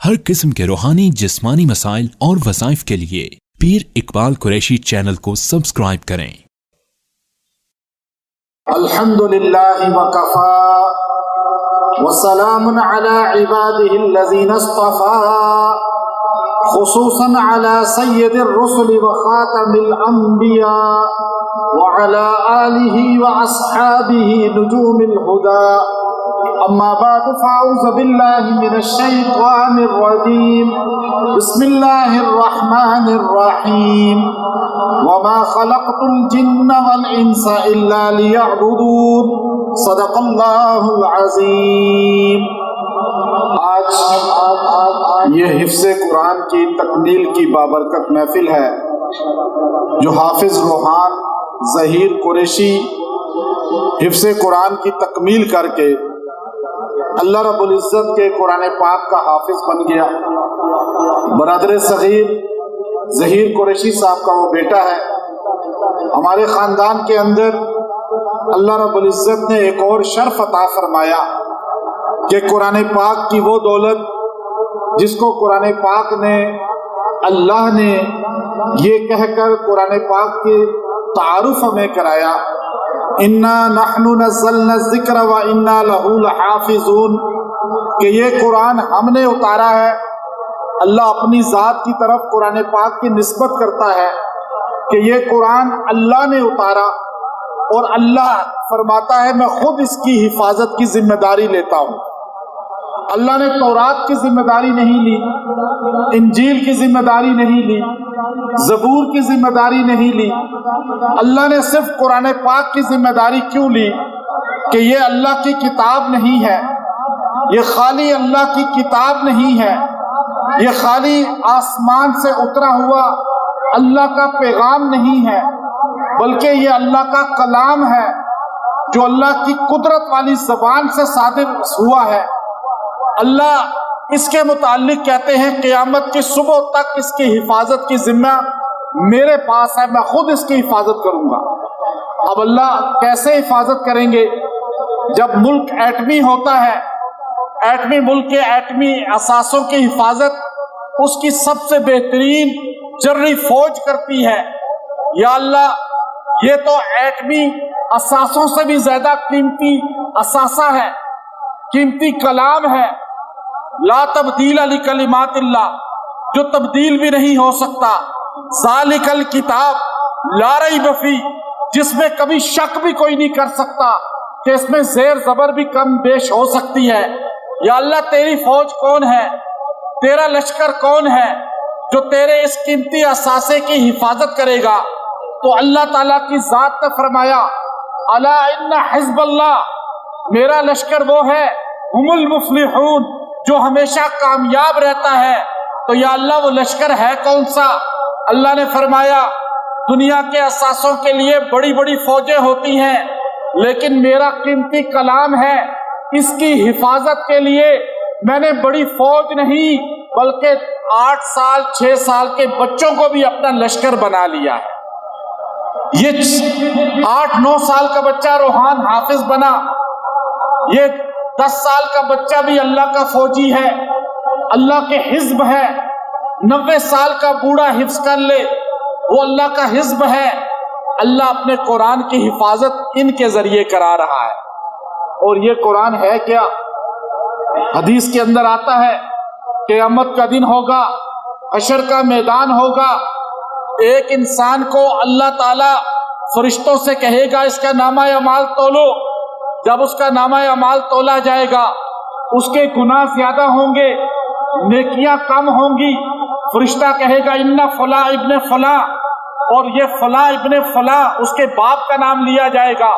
ہر قسم کے روحانی جسمانی مسائل اور وظائف کے لیے پیر اقبال قریشی چینل کو سبسکرائب کریں۔ الحمدللہ وکفا وسلام علی عبادہ الذین اصطفى خصوصا علی سید الرسل وخاتم الانبیاء وعلی آلہ واصحابہ نجوم الہدى اما بعد فاعوذ باللہ من الشیطان الرجیم بسم اللہ الرحمن الرحیم وما خلقت الجن والانس الا لیعبدون صدق اللہ العظیم۔ آج یہ حفظ قرآن کی تکمیل کی بابرکت محفل ہے جو حافظ روحان ظہیر قریشی حفظ قرآن کی تکمیل کر کے اللہ رب العزت کے قرآن پاک کا حافظ بن گیا۔ برادر صغیر ظہیر قریشی صاحب کا وہ بیٹا ہے۔ ہمارے خاندان کے اندر اللہ رب العزت نے ایک اور شرف عطا فرمایا کہ قرآن پاک کی وہ دولت جس کو قرآن پاک نے اللہ نے یہ کہہ کر قرآن پاک کے تعارف ہمیں کرایا، انا نحن نزلنا الذکر وانا لہ لحافظون، کہ یہ قرآن ہم نے اتارا ہے۔ اللہ اپنی ذات کی طرف قرآن پاک کی نسبت کرتا ہے کہ یہ قرآن اللہ نے اتارا، اور اللہ فرماتا ہے میں خود اس کی حفاظت کی ذمہ داری لیتا ہوں۔ اللہ نے تورات کی ذمہ داری نہیں لی، انجیل کی ذمہ داری نہیں لی، زبور کی ذمہ داری نہیں لی۔ اللہ نے صرف قرآن پاک کی ذمہ داری کیوں لی کہ یہ اللہ کی کتاب نہیں ہے، یہ خالی اللہ کی کتاب نہیں ہے، یہ خالی آسمان سے اترا ہوا اللہ کا پیغام نہیں ہے، بلکہ یہ اللہ کا کلام ہے جو اللہ کی قدرت والی زبان سے صادر ہوا ہے۔ اللہ اس کے متعلق کہتے ہیں قیامت کی صبح تک اس کی حفاظت کی ذمہ میرے پاس ہے، میں خود اس کی حفاظت کروں گا۔ اب اللہ کیسے حفاظت کریں گے؟ جب ملک ایٹمی ہوتا ہے، ایٹمی ملک کے ایٹمی اثاثوں کی حفاظت اس کی سب سے بہترین جرری فوج کرتی ہے۔ یا اللہ یہ تو ایٹمی اثاثوں سے بھی زیادہ قیمتی اثاثہ ہے، قیمتی کلام ہے، لا تبدیل لکلمات اللہ، جو تبدیل بھی نہیں ہو سکتا، ذالک الکتاب لا ریب فیہ، جس میں کبھی شک بھی کوئی نہیں کر سکتا کہ اس میں زیر زبر بھی کم بیش ہو سکتی ہے۔ یا اللہ تیری فوج کون ہے، تیرا لشکر کون ہے جو تیرے اس قیمتی اثاثے کی حفاظت کرے گا؟ تو اللہ تعالیٰ کی ذات نے فرمایا الا ان حزب اللہ، میرا لشکر وہ ہے ہم المفلحون، جو ہمیشہ کامیاب رہتا ہے۔ تو یا اللہ وہ لشکر ہے کون سا؟ اللہ نے فرمایا دنیا کے اثاثوں کے لیے بڑی بڑی فوجیں ہوتی ہیں، لیکن میرا قیمتی کلام ہے، اس کی حفاظت کے لیے میں نے بڑی فوج نہیں بلکہ 8 سال 6 سال کے بچوں کو بھی اپنا لشکر بنا لیا ہے۔ یہ 8-9 سال کا بچہ روحان حافظ بنا، یہ 10 سال کا بچہ بھی اللہ کا فوجی ہے، اللہ کے حزب ہے۔ 90 سال کا بوڑھا حفظ کر لے، وہ اللہ کا حزب ہے۔ اللہ اپنے قرآن کی حفاظت ان کے ذریعے کرا رہا ہے۔ اور یہ قرآن ہے کیا؟ حدیث کے اندر آتا ہے قیامت کا دن ہوگا، حشر کا میدان ہوگا، ایک انسان کو اللہ تعالیٰ فرشتوں سے کہے گا اس کا نامہ اعمال تولو۔ جب اس کا نامہ اعمال تولا جائے گا، اس کے گناہ زیادہ ہوں گے، نیکیاں کم ہوں گی۔ فرشتہ کہے گا ان فلاں ابن فلاں، اور یہ فلاں ابن فلاں اس کے باپ کا نام لیا جائے گا،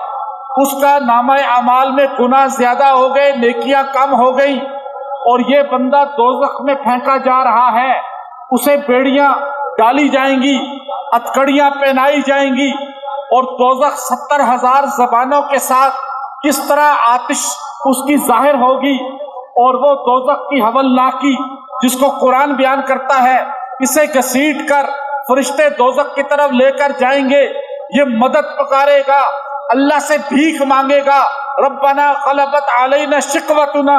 اس کا نامہ اعمال میں گناہ زیادہ ہو گئے، نیکیاں کم ہو گئی، اور یہ بندہ دوزخ میں پھینکا جا رہا ہے۔ اسے بیڑیاں ڈالی جائیں گی، ہتھکڑیاں پہنائی جائیں گی، اور دوزخ 70,000 زبانوں کے ساتھ کس طرح آتش اس کی ظاہر ہوگی، اور وہ دوزخ کی ہولناکی جس کو قرآن بیان کرتا ہے، اسے گھسیٹ کر فرشتے دوزخ کی طرف لے کر جائیں گے۔ یہ مدد پکارے گا، اللہ سے بھیک مانگے گا، ربنا غلبت علینا شقوتنا،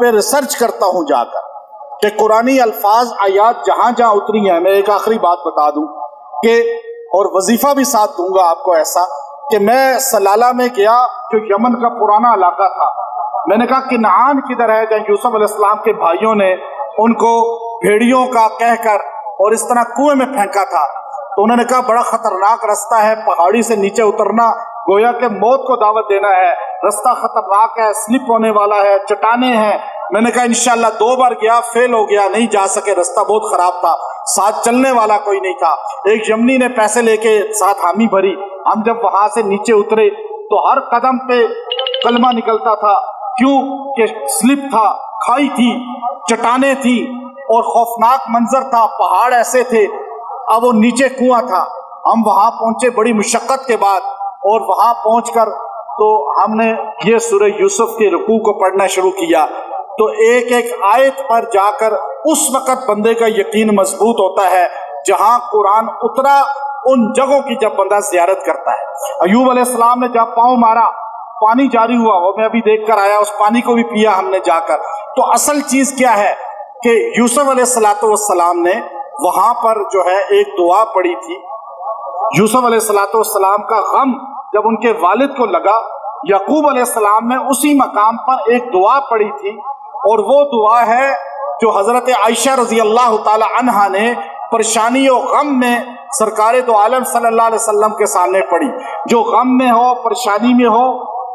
پہ ریسرچ کرتا ہوں جا کر کہ قرآنی الفاظ آیات جہاں جہاں اتری ہیں. میں ایک آخری بات بتا دوں کہ اور وظیفہ بھی ساتھ دوں گا آپ کو ایسا کہ میں سلالہ میں گیا جو یمن کا پرانا علاقہ تھا. میں نے کہا کنعان کدھر ہے؟ جہاں یوسف علیہ السلام کے بھائیوں نے ان کو بھیڑیوں کا کہہ کر اور اس طرح کنویں میں پھینکا تھا. تو انہوں نے کہا بڑا خطرناک رستہ ہے، پہاڑی سے نیچے اترنا گویا کہ موت کو دعوت دینا ہے، رستہ خطرناک ہے، سلپ ہونے والا ہے، چٹانیں ہیں. میں نے کہا انشاءاللہ 2 بار گیا، فیل ہو گیا، نہیں جا سکے، رستہ بہت خراب تھا، ساتھ چلنے والا کوئی نہیں تھا. ایک یمنی نے پیسے لے کے ساتھ حامی بھری. ہم جب وہاں سے نیچے اترے تو ہر قدم پہ کلمہ نکلتا تھا، کیوں کہ سلپ تھا، کھائی تھی، چٹانیں تھی اور خوفناک منظر تھا، پہاڑ ایسے تھے. اب وہ نیچے کنواں تھا. ہم وہاں پہنچے بڑی مشقت کے بعد، اور وہاں پہنچ کر تو ہم نے یہ سورہ یوسف کے رکوع کو پڑھنا شروع کیا. تو ایک ایک آیت پر جا کر اس وقت بندے کا یقین مضبوط ہوتا ہے جہاں قرآن اترا، ان جگہوں کی جب بندہ زیارت کرتا ہے. ایوب علیہ السلام نے جب پاؤں مارا پانی جاری ہوا، وہ میں ابھی دیکھ کر آیا، اس پانی کو بھی پیا ہم نے جا کر. تو اصل چیز کیا ہے کہ یوسف علیہ السلام نے وہاں پر جو ہے ایک دعا پڑھی تھی. یوسف علیہ السلام کا غم جب ان کے والد کو لگا، یعقوب علیہ السلام نے اسی مقام پر ایک دعا پڑھی تھی، اور وہ دعا ہے جو حضرت عائشہ رضی اللہ تعالی عنہا نے پریشانی و غم میں سرکار دو عالم صلی اللہ علیہ وسلم کے سامنے پڑھی. جو غم میں ہو، پریشانی میں ہو،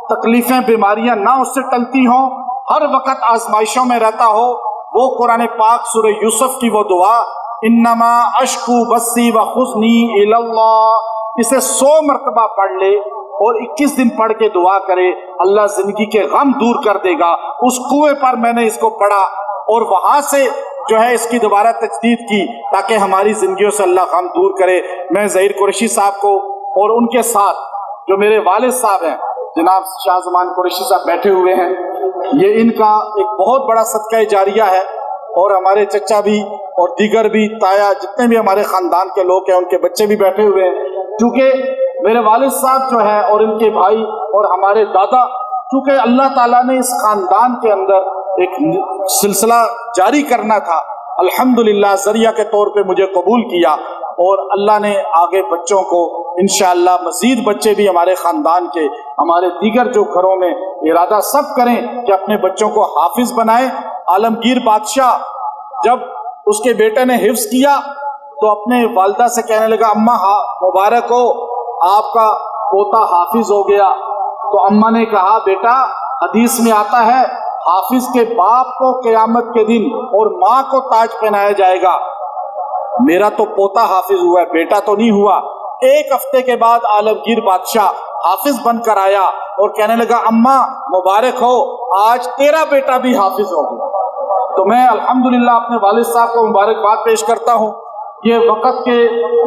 تکلیفیں بیماریاں نہ اس سے ٹلتی ہوں، ہر وقت آزمائشوں میں رہتا ہو، وہ قرآن پاک سورہ یوسف کی وہ دعا انما اشکو بسی و حزنی الی اللہ، اسے 100 مرتبہ پڑھ لے اور 21 دن پڑھ کے دعا کرے، اللہ زندگی کے غم دور کر دے گا. اس کنویں پر میں نے اس کو پڑھا اور وہاں سے جو ہے اس کی دوبارہ تجدید کی تاکہ ہماری زندگیوں سے اللہ غم دور کرے. میں ظہیر قریشی صاحب کو اور ان کے ساتھ جو میرے والد صاحب ہیں جناب شاہ زمان قریشی صاحب بیٹھے ہوئے ہیں، یہ ان کا ایک بہت بڑا صدقہ جاریہ ہے، اور ہمارے چچا بھی اور دیگر بھی تایا جتنے بھی ہمارے خاندان کے لوگ ہیں ان کے بچے بھی بیٹھے ہوئے ہیں. چونکہ میرے والد صاحب جو ہے اور ان کے بھائی اور ہمارے دادا، چونکہ اللہ تعالیٰ نے اس خاندان کے اندر ایک سلسلہ جاری کرنا تھا، الحمدللہ ذریعہ کے طور پہ مجھے قبول کیا، اور اللہ نے آگے بچوں کو انشاءاللہ مزید بچے بھی ہمارے خاندان کے، ہمارے دیگر جو گھروں میں ارادہ سب کریں کہ اپنے بچوں کو حافظ بنائیں. عالمگیر بادشاہ جب اس کے بیٹے نے حفظ کیا تو اپنے والدہ سے کہنے لگا اماں مبارک ہو، آپ کا پوتا حافظ ہو گیا. تو اماں نے کہا بیٹا حدیث میں آتا ہے حافظ کے باپ کو قیامت کے دن اور ماں کو تاج پہنایا جائے گا، میرا تو پوتا حافظ ہوا ہے، بیٹا تو نہیں ہوا. 1 ہفتے کے بعد عالمگیر بادشاہ حافظ بن کر آیا اور کہنے لگا اماں مبارک ہو، آج تیرا بیٹا بھی حافظ ہو گیا. تو میں الحمدللہ اپنے والد صاحب کو مبارکباد پیش کرتا ہوں. یہ وقت کے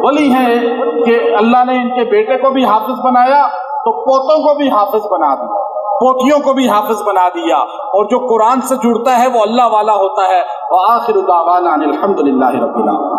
ولی ہیں کہ اللہ نے ان کے بیٹے کو بھی حافظ بنایا تو پوتوں کو بھی حافظ بنا دیا، پوتیوں کو بھی حافظ بنا دیا، اور جو قرآن سے جڑتا ہے وہ اللہ والا ہوتا ہے. وآخر دعوانا الحمدللہ رب العالمین.